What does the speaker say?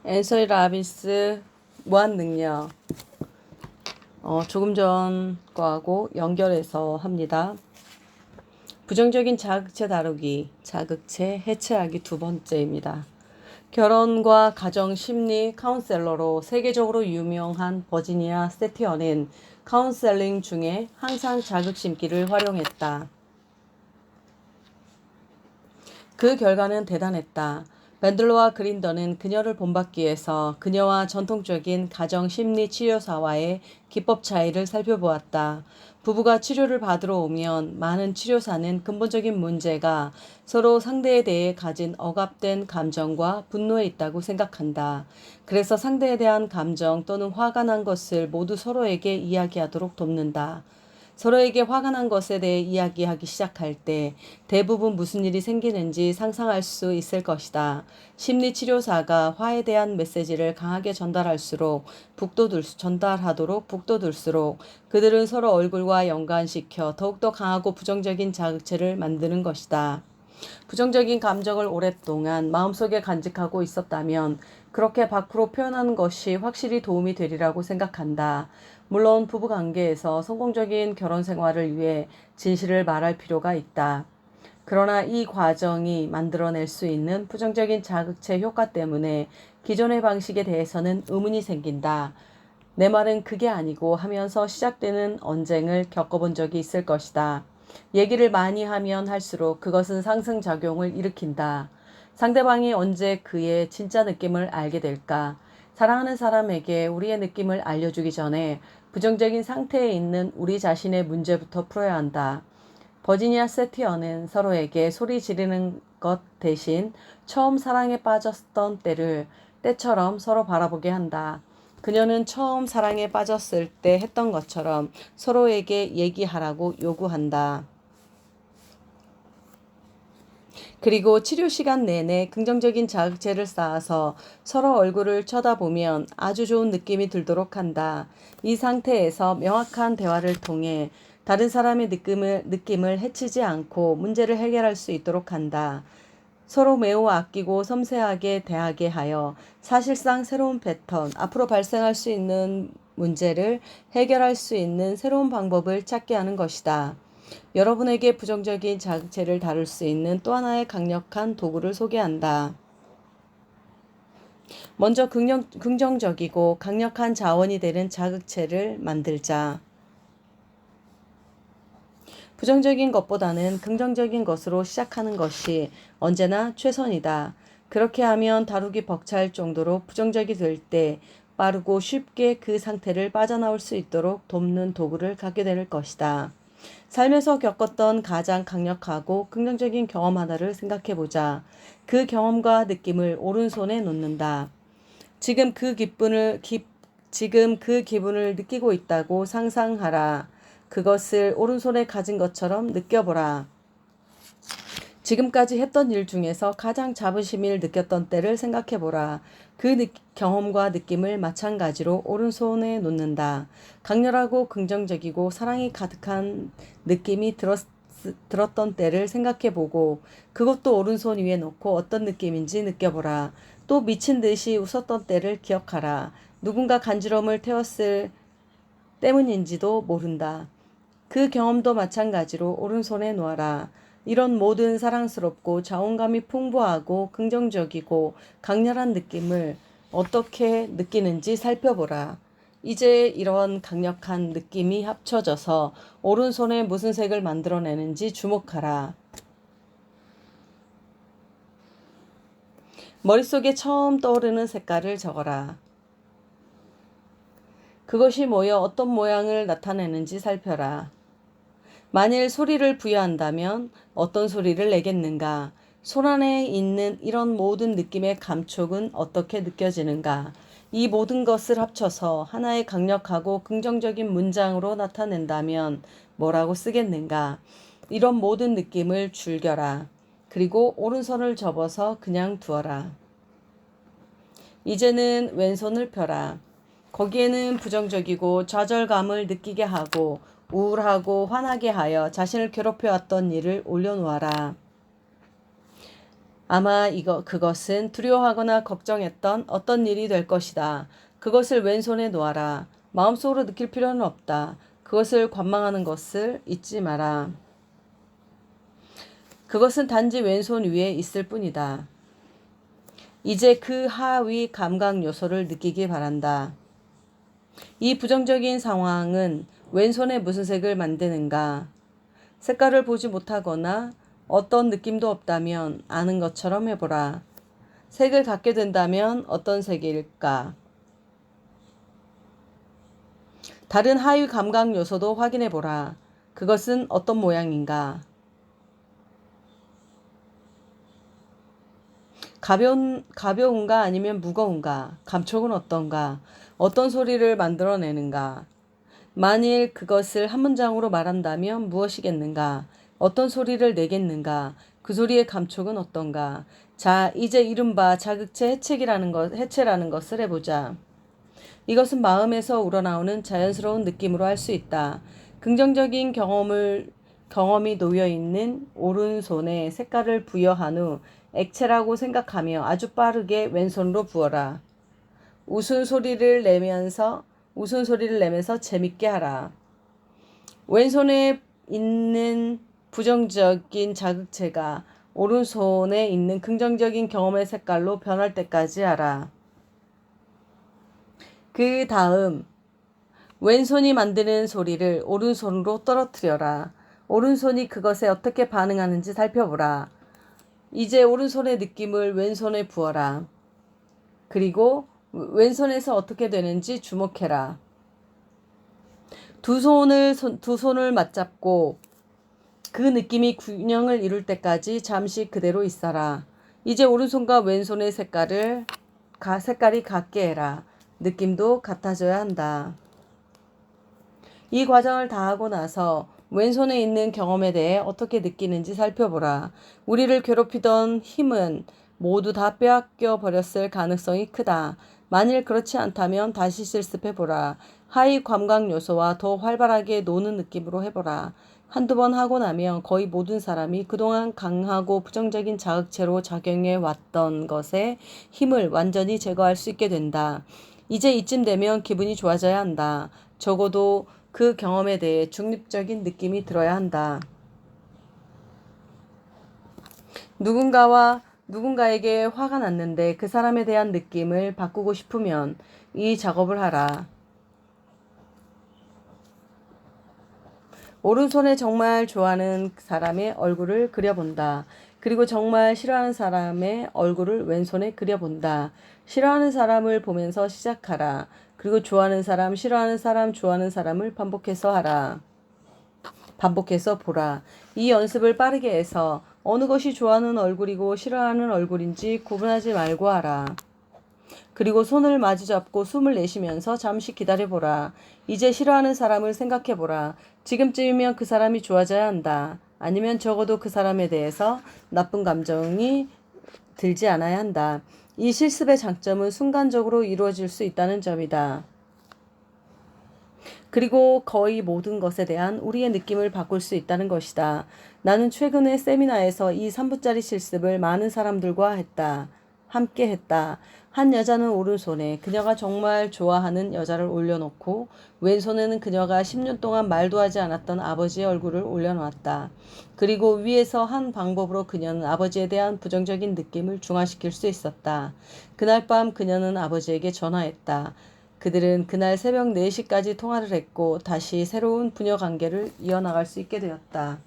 앤서니 라빈스 무한능력 조금 전 거하고 연결해서 합니다. 부정적인 자극체 다루기, 자극체 해체하기 두 번째입니다. 결혼과 가정 심리 카운셀러로 세계적으로 유명한 버지니아 세티어는 카운셀링 중에 항상 자극 심기를 활용했다. 그 결과는 대단했다. 밴들러와 그린더는 그녀를 본받기 위해서 그녀와 전통적인 가정 심리 치료사와의 기법 차이를 살펴보았다. 부부가 치료를 받으러 오면 많은 치료사는 근본적인 문제가 서로 상대에 대해 가진 억압된 감정과 분노에 있다고 생각한다. 그래서 상대에 대한 감정 또는 화가 난 것을 모두 서로에게 이야기하도록 돕는다. 서로에게 화가 난 것에 대해 이야기하기 시작할 때 대부분 무슨 일이 생기는지 상상할 수 있을 것이다. 심리치료사가 화에 대한 메시지를 강하게 전달하도록 북돋울수록 그들은 서로 얼굴과 연관시켜 더욱더 강하고 부정적인 자극체를 만드는 것이다. 부정적인 감정을 오랫동안 마음속에 간직하고 있었다면 그렇게 밖으로 표현하는 것이 확실히 도움이 되리라고 생각한다. 물론 부부관계에서 성공적인 결혼 생활을 위해 진실을 말할 필요가 있다. 그러나 이 과정이 만들어낼 수 있는 부정적인 자극체 효과 때문에 기존의 방식에 대해서는 의문이 생긴다. 내 말은 그게 아니고 하면서 시작되는 언쟁을 겪어본 적이 있을 것이다. 얘기를 많이 하면 할수록 그것은 상승작용을 일으킨다. 상대방이 언제 그의 진짜 느낌을 알게 될까? 사랑하는 사람에게 우리의 느낌을 알려주기 전에 부정적인 상태에 있는 우리 자신의 문제부터 풀어야 한다. 버지니아 세티어는 서로에게 소리 지르는 것 대신 처음 사랑에 빠졌던 때처럼 서로 바라보게 한다. 그녀는 처음 사랑에 빠졌을 때 했던 것처럼 서로에게 얘기하라고 요구한다. 그리고 치료 시간 내내 긍정적인 자극제를 쌓아서 서로 얼굴을 쳐다보면 아주 좋은 느낌이 들도록 한다. 이 상태에서 명확한 대화를 통해 다른 사람의 느낌을 해치지 않고 문제를 해결할 수 있도록 한다. 서로 매우 아끼고 섬세하게 대하게 하여 사실상 새로운 패턴, 앞으로 발생할 수 있는 문제를 해결할 수 있는 새로운 방법을 찾게 하는 것이다. 여러분에게 부정적인 자극체를 다룰 수 있는 또 하나의 강력한 도구를 소개한다. 먼저 긍정적이고 강력한 자원이 되는 자극체를 만들자. 부정적인 것보다는 긍정적인 것으로 시작하는 것이 언제나 최선이다. 그렇게 하면 다루기 벅찰 정도로 부정적이 될 때 빠르고 쉽게 그 상태를 빠져나올 수 있도록 돕는 도구를 갖게 될 것이다. 삶에서 겪었던 가장 강력하고 긍정적인 경험 하나를 생각해보자. 그 경험과 느낌을 오른손에 놓는다. 지금 그 기분을 느끼고 있다고 상상하라. 그것을 오른손에 가진 것처럼 느껴보라. 지금까지 했던 일 중에서 가장 자부심을 느꼈던 때를 생각해보라. 그 경험과 느낌을 마찬가지로 오른손에 놓는다. 강렬하고 긍정적이고 사랑이 가득한 느낌이 들었던 때를 생각해보고 그것도 오른손 위에 놓고 어떤 느낌인지 느껴보라. 또 미친 듯이 웃었던 때를 기억하라. 누군가 간지러움을 태웠을 때문인지도 모른다. 그 경험도 마찬가지로 오른손에 놓아라. 이런 모든 사랑스럽고 자원감이 풍부하고 긍정적이고 강렬한 느낌을 어떻게 느끼는지 살펴보라. 이제 이런 강력한 느낌이 합쳐져서 오른손에 무슨 색을 만들어내는지 주목하라. 머릿속에 처음 떠오르는 색깔을 적어라. 그것이 모여 어떤 모양을 나타내는지 살펴라. 만일 소리를 부여한다면 어떤 소리를 내겠는가? 손 안에 있는 이런 모든 느낌의 감촉은 어떻게 느껴지는가? 이 모든 것을 합쳐서 하나의 강력하고 긍정적인 문장으로 나타낸다면 뭐라고 쓰겠는가? 이런 모든 느낌을 즐겨라. 그리고 오른손을 접어서 그냥 두어라. 이제는 왼손을 펴라. 거기에는 부정적이고 좌절감을 느끼게 하고 우울하고 화나게 하여 자신을 괴롭혀왔던 일을 올려놓아라. 아마 그것은 두려워하거나 걱정했던 어떤 일이 될 것이다. 그것을 왼손에 놓아라. 마음속으로 느낄 필요는 없다. 그것을 관망하는 것을 잊지 마라. 그것은 단지 왼손 위에 있을 뿐이다. 이제 그 하위 감각 요소를 느끼기 바란다. 이 부정적인 상황은 왼손에 무슨 색을 만드는가? 색깔을 보지 못하거나 어떤 느낌도 없다면 아는 것처럼 해보라. 색을 갖게 된다면 어떤 색일까? 다른 하위 감각 요소도 확인해보라. 그것은 어떤 모양인가? 가벼운가 아니면 무거운가? 감촉은 어떤가? 어떤 소리를 만들어내는가? 만일 그것을 한 문장으로 말한다면 무엇이겠는가? 어떤 소리를 내겠는가? 그 소리의 감촉은 어떤가? 자, 이제 이른바 자극체 해체라는 것을 해보자. 이것은 마음에서 우러나오는 자연스러운 느낌으로 할 수 있다. 긍정적인 경험이 놓여있는 오른손에 색깔을 부여한 후 액체라고 생각하며 아주 빠르게 왼손으로 부어라. 웃음소리를 내면서 재밌게 하라. 왼손에 있는 부정적인 자극체가 오른손에 있는 긍정적인 경험의 색깔로 변할 때까지 하라. 그 다음 왼손이 만드는 소리를 오른손으로 떨어뜨려라. 오른손이 그것에 어떻게 반응하는지 살펴보라. 이제 오른손의 느낌을 왼손에 부어라. 그리고 왼손에서 어떻게 되는지 주목해라. 두 손을 맞잡고 그 느낌이 균형을 이룰 때까지 잠시 그대로 있어라. 이제 오른손과 왼손의 색깔이 같게 해라. 느낌도 같아져야 한다. 이 과정을 다 하고 나서 왼손에 있는 경험에 대해 어떻게 느끼는지 살펴보라. 우리를 괴롭히던 힘은 모두 다 빼앗겨 버렸을 가능성이 크다. 만일 그렇지 않다면 다시 실습해보라. 하위 감각 요소와 더 활발하게 노는 느낌으로 해보라. 한두 번 하고 나면 거의 모든 사람이 그동안 강하고 부정적인 자극체로 작용해 왔던 것에 힘을 완전히 제거할 수 있게 된다. 이제 이쯤 되면 기분이 좋아져야 한다. 적어도 그 경험에 대해 중립적인 느낌이 들어야 한다. 누군가에게 화가 났는데 그 사람에 대한 느낌을 바꾸고 싶으면 이 작업을 하라. 오른손에 정말 좋아하는 사람의 얼굴을 그려본다. 그리고 정말 싫어하는 사람의 얼굴을 왼손에 그려본다. 싫어하는 사람을 보면서 시작하라. 그리고 좋아하는 사람, 싫어하는 사람, 좋아하는 사람을 반복해서 하라. 반복해서 보라. 이 연습을 빠르게 해서 어느 것이 좋아하는 얼굴이고 싫어하는 얼굴인지 구분하지 말고 하라. 그리고 손을 마주 잡고 숨을 내쉬면서 잠시 기다려보라. 이제 싫어하는 사람을 생각해보라. 지금쯤이면 그 사람이 좋아져야 한다. 아니면 적어도 그 사람에 대해서 나쁜 감정이 들지 않아야 한다. 이 실습의 장점은 순간적으로 이루어질 수 있다는 점이다. 그리고 거의 모든 것에 대한 우리의 느낌을 바꿀 수 있다는 것이다. 나는 최근에 세미나에서 이 3분짜리 실습을 많은 사람들과 함께 했다. 한 여자는 오른손에 그녀가 정말 좋아하는 여자를 올려놓고 왼손에는 그녀가 10년 동안 말도 하지 않았던 아버지의 얼굴을 올려놓았다. 그리고 위에서 한 방법으로 그녀는 아버지에 대한 부정적인 느낌을 중화시킬 수 있었다. 그날 밤 그녀는 아버지에게 전화했다. 그들은 그날 새벽 4시까지 통화를 했고 다시 새로운 부녀 관계를 이어나갈 수 있게 되었다.